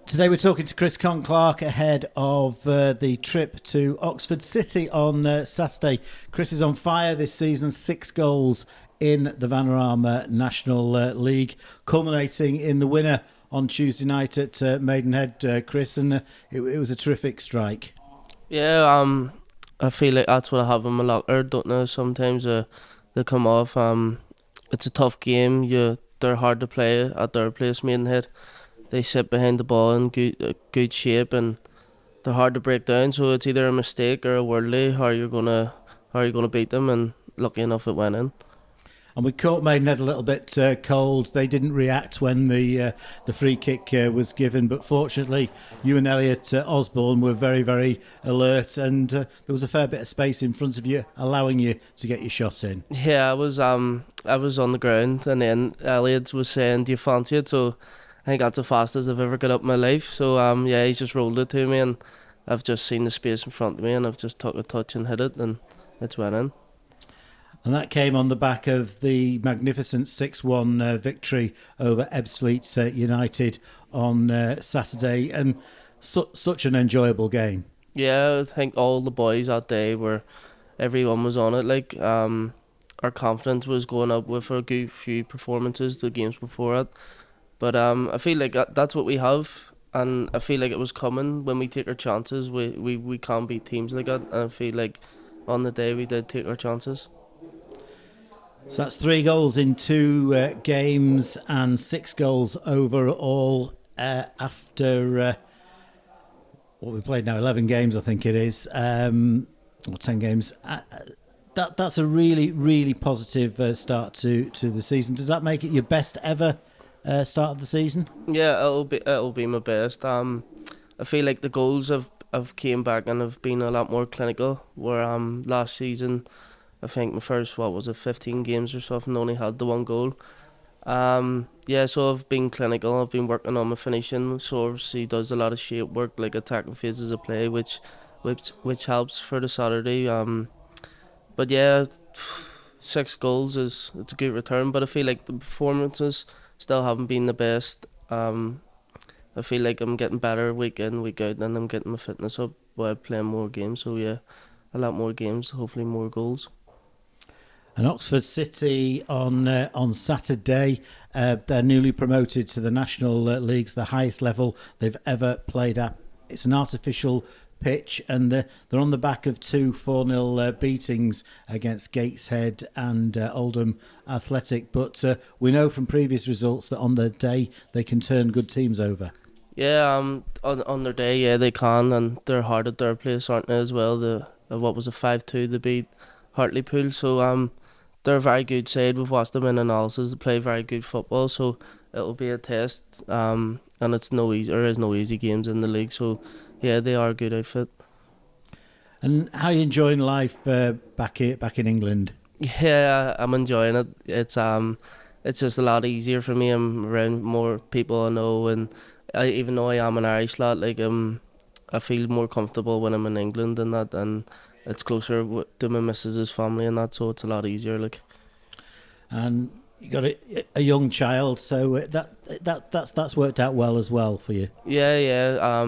Today we're talking to Chris Conn-Clarke ahead of the trip to Oxford City on Saturday. Chris is on fire this season, 6 goals in the Vanarama National League, culminating in the winner on Tuesday night at Maidenhead, Chris, and it was a terrific strike. Yeah, I feel like that's what I have in my locker. Don't know. Sometimes they come off. It's a tough game. They're hard to play at their place, Maidenhead. They sit behind the ball in good shape, and they're hard to break down. So it's either a mistake or a worldly how you're gonna beat them. And lucky enough, it went in. And we caught Maidenhead a little bit cold. They didn't react when the free kick was given, but fortunately, you and Elliot Osborne were very, very alert, and there was a fair bit of space in front of you, allowing you to get your shot in. Yeah, I was on the ground, and then Elliot was saying, "Do you fancy it?" So I think that's the fastest I've ever got up in my life. So yeah, he's just rolled it to me, and I've just seen the space in front of me, and I've just took a touch and hit it, and it's went in. And that came on the back of the magnificent 6-1 victory over Ebbsfleet United on Saturday, and such an enjoyable game. Yeah, I think all the boys that day everyone was on it. Like our confidence was going up with a good few performances the games before it. But I feel like that's what we have, and I feel like it was coming when we take our chances. We can't beat teams like that, and I feel like on the day we did take our chances. So that's 3 goals in 2 games and 6 goals overall after what we played now, 11 games I think it is, or 10 games. That's a really, really positive start to the season. Does that make it your best ever start of the season? Yeah, it'll be my best. I feel like the goals have came back and have been a lot more clinical. Where last season, I think my first 15 games or something, only had the 1 goal. Yeah, so I've been clinical. I've been working on my finishing. So obviously does a lot of shape work, like attacking phases of play, which helps for the Saturday. But yeah, 6 goals it's a good return. But I feel like the performances still haven't been the best. I feel like I'm getting better week in, week out, and I'm getting my fitness up while playing more games. So yeah, a lot more games, hopefully more goals. And Oxford City on Saturday, they're newly promoted to the National Leagues, the highest level they've ever played at. It's an artificial pitch, and they're on the back of 2 4-0 beatings against Gateshead and Oldham Athletic. But we know from previous results that on the day they can turn good teams over. Yeah, on their day, yeah, they can, and they're hard at their place, aren't they, as well? What was a 5-2 they beat Hartlepool, so they're a very good side. We've watched them in analysis. They play very good football, so it'll be a test. And it's there is no easy games in the league, so yeah, they are a good outfit. And how are you enjoying life back in England? Yeah, I'm enjoying it. It's just a lot easier for me. I'm around more people I know, and even though I am an Irish lad, like I feel more comfortable when I'm in England and that, and it's closer to my missus's family and that, so it's a lot easier. Like, And you got a young child, so that's worked out well as well for you. yeah.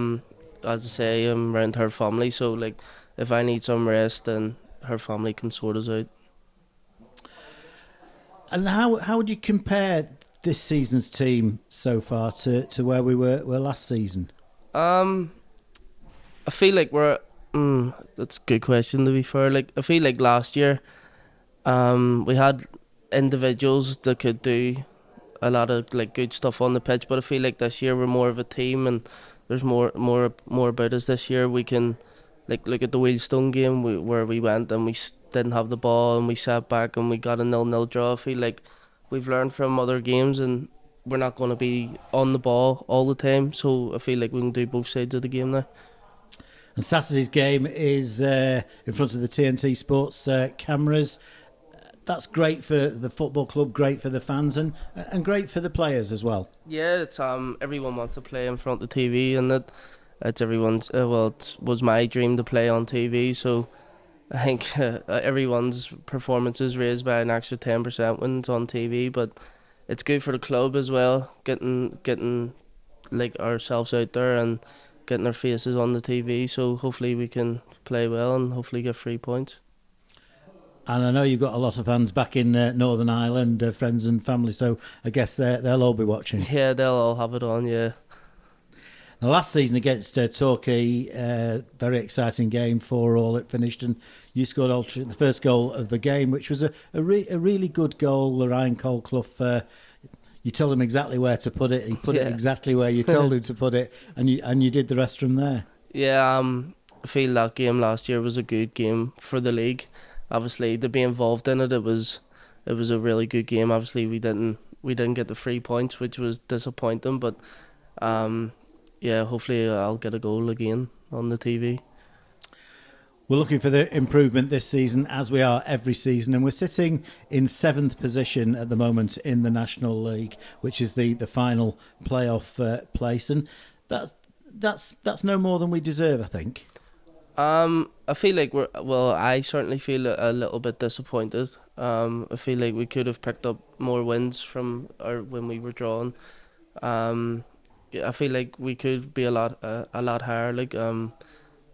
As I say, I'm around her family, so like, if I need some rest, then her family can sort us out. And how would you compare this season's team so far to where we were last season? I feel like that's a good question, to be fair. Like, I feel like last year, we had individuals that could do a lot of like good stuff on the pitch, but I feel like this year we're more of a team, and there's more about us this year. We can like look at the Wheelstone game where we went and didn't have the ball, and we sat back and we got a 0-0 draw. I feel like we've learned from other games, and we're not going to be on the ball all the time. So I feel like we can do both sides of the game now. And Saturday's game is in front of the TNT Sports cameras. That's great for the football club, great for the fans, and great for the players as well. Yeah, it's everyone wants to play in front of the TV, and it's everyone's. It was my dream to play on TV, so I think everyone's performance is raised by an extra 10% when it's on TV. But it's good for the club as well, getting like ourselves out there and getting our faces on the TV. So hopefully we can play well and hopefully get 3 points. And I know you've got a lot of fans back in Northern Ireland, friends and family, so I guess they'll all be watching. Yeah, they'll all have it on, yeah. The last season against Torquay, very exciting game, 4-4 it finished, and you scored the first goal of the game, which was a really good goal. Ryan Cole-Clough, you told him exactly where to put it, he put it exactly where you told him to put it, and you did the rest from there. Yeah, I feel that game last year was a good game for the league. Obviously, to be involved in it, it was a really good game. Obviously, we didn't get the 3 points, which was disappointing. But yeah, hopefully I'll get a goal again on the TV. We're looking for the improvement this season, as we are every season, and we're sitting in 7th position at the moment in the National League, which is the final playoff place, and that's no more than we deserve, I think. I feel like I certainly feel a little bit disappointed. I feel like we could have picked up more wins from when we were drawn. I feel like we could be a lot higher.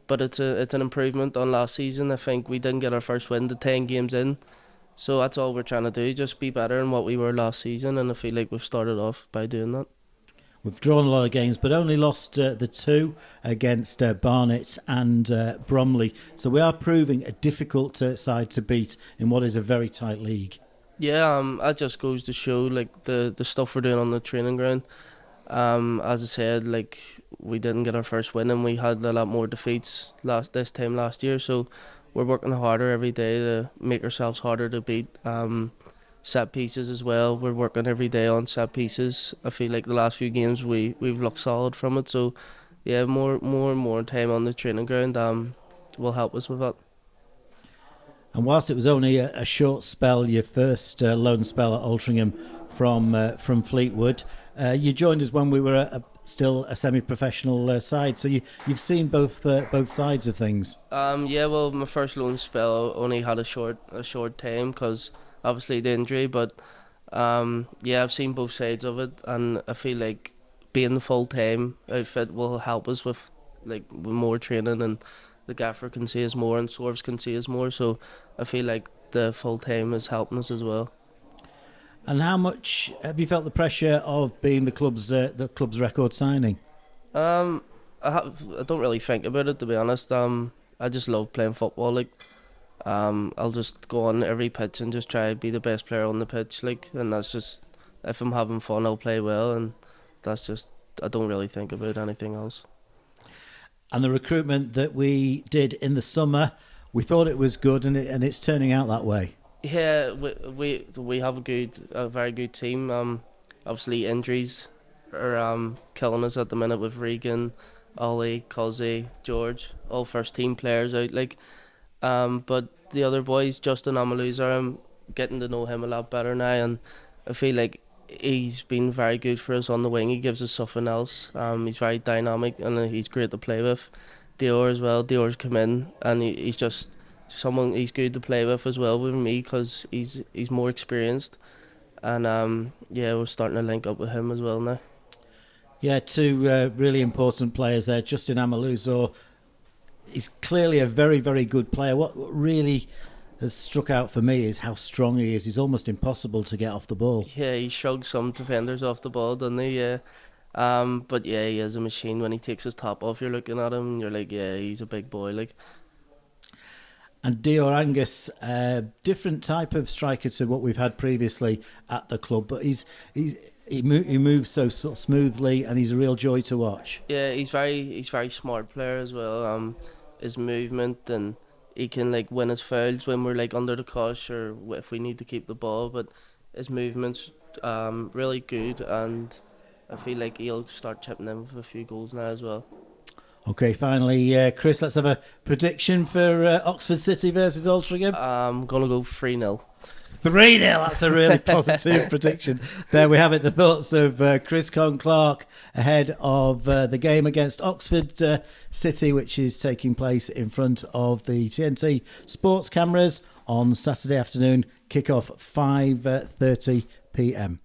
But it's an improvement on last season. I think we didn't get our first win to 10 games in, so that's all we're trying to do. Just be better than what we were last season, and I feel like we've started off by doing that. We've drawn a lot of games, but only lost the 2 against Barnet and Bromley. So we are proving a difficult side to beat in what is a very tight league. Yeah, that just goes to show like the stuff we're doing on the training ground. As I said, like we didn't get our first win, and we had a lot more defeats this time last year. So we're working harder every day to make ourselves harder to beat. Set pieces as well. We're working every day on set pieces. I feel like the last few games we've looked solid from it. So yeah, more and more time on the training ground will help us with that. And whilst it was only a short spell, your first loan spell at Altrincham from Fleetwood, you joined us when we were still a semi-professional side. So you've seen both sides of things. Yeah, well, my first loan spell only had a short time because obviously the injury, but yeah, I've seen both sides of it, and I feel like being the full-time outfit will help us with more training, and the gaffer can see us more and Sorves can see us more, so I feel like the full-time is helping us as well. And how much have you felt the pressure of being the club's record signing? I don't really think about it, to be honest. I just love playing football. I'll just go on every pitch and just try to be the best player on the pitch, and that's just, if I'm having fun, I'll play well, and that's just, I don't really think about anything else. And the recruitment that we did in the summer, we thought it was good, and it's turning out that way. Yeah, we have a very good team. Obviously injuries are killing us at the minute with Regan, Ollie, Cozzy, George, all first team players out. But the other boys, Justin Amaluza, I'm getting to know him a lot better now, and I feel like he's been very good for us on the wing. He gives us something else. He's very dynamic, and he's great to play with. Dior as well. Dior's come in, and he's just someone he's good to play with as well with me because he's more experienced, and yeah, we're starting to link up with him as well now. Yeah, 2 really important players there. Justin Amaluza, he's clearly a very, very good player. What really has struck out for me is how strong he is. He's almost impossible to get off the ball. Yeah, he shrugs some defenders off the ball, doesn't he? Yeah. But yeah, he is a machine. When he takes his top off, you're looking at him and you're like, yeah, he's a big boy. And Dior Angus, different type of striker to what we've had previously at the club, but he moves so smoothly, and he's a real joy to watch. Yeah, he's very smart player as well. His movement, and he can win his fouls when we're under the cosh or if we need to keep the ball. But his movement's really good, and I feel like he'll start chipping in with a few goals now as well. Okay, finally, Chris, let's have a prediction for Oxford City versus Altrincham. I'm going to go 3-0. 3-0, that's a really positive prediction. There we have it, the thoughts of Chris Conn-Clarke ahead of the game against Oxford City, which is taking place in front of the TNT Sports cameras on Saturday afternoon, kick-off 5:30 p.m.